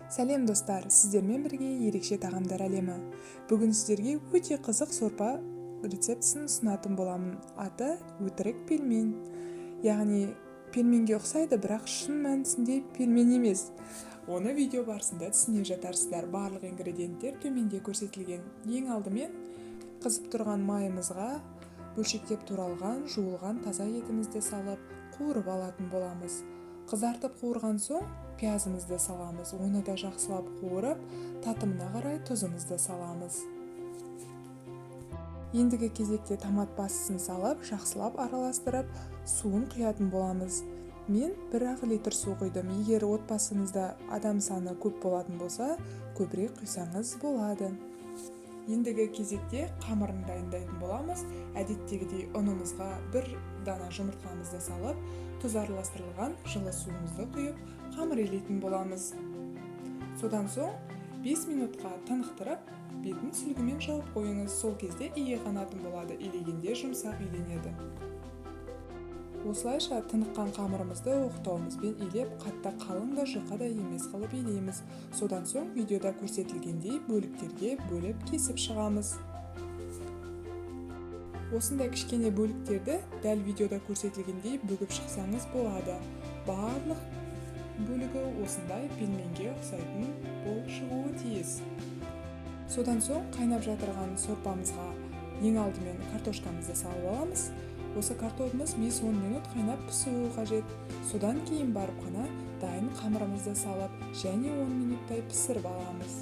Сәлем достар, сіздермен бірге ерекше тағамдар әлемі. Бүгін сіздерге өте қызық сорпа рецептісін ұсынатын боламын. Аты өтірік пельмен. Яғни пельменге ұқсайды, бірақ шын мәнісінде пельмен емес. Оны видео барысында түсіне жатарсыздар. Барлық ингредиенттер төменде көрсетілген. Ең алдымен қызып тұрған майымызға бөлшектеп туралған, жуылған таза етімізді салып, қуырып алатын боламыз. Қызартып қуырған соң пиязымызды саламыз. Оны да жақсылап қуырып, татымына қарай тұзымызды саламыз. Ендігі кезекте томат басысын салып, жақсылап араластырып, суын құятын боламыз. Мен 1 литр су құйдым. Егер отбасыңызда адам саны көп болатын болса, көбірек құйсаңыз болады. Ендігі кезекте қамырын дайындайтын боламыз. Әдеттегідей ұнымызға 1 дана жұмыртқамызды салып, тұз араластырылған жылы суымызды құйып, қамыр илейтін боламыз. Содан соң 5 минутқа тынықтырып, бетін сүлгімен жауып қойыңыз. Сол кезде ие қанатын болады, илегенде жұмсақ иленеді. Осылайша тыныққан қамырымызды оқтауымызбен илеп, қатты қалың да жұқа да емес қылып илейміз. Содан соң видеода көрсетілгендей бөліктерге бөліп кесіп шығамыз. Осындай кішкене бөліктерді дәл видеода көрсетілгендей бүгіп шықсаңыз болады. Барлық бөлігі осындай пельменге ұқсайтын болып шығуы тиіс. Содан соң қайнап жатырған сорпамызға ең алдымен картошкамызды салып аламыз. Осы картопымыз 5-10 минут қайнап пісуі қажет. Содан кейін барып қана дайын қамырымызды салып, және 10 минуттай пісіріп аламыз.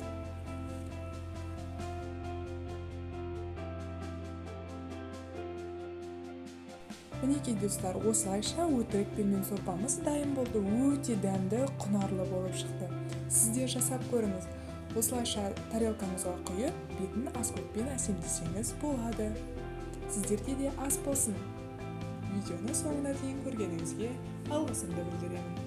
Мінекей достар, осылайша өтірік пельмен сорпамыз дайын болды. Өте дәмді, құнарлы болып шықты. Сіздер жасап көріңіз. Осылайша тарелкаңызға құйып, бетін аскөкпен әсемдесеңіз болады. Сіздерге де ас болсын. Видеоны соңына дейін көргеніңізге алғысымды білдіремін.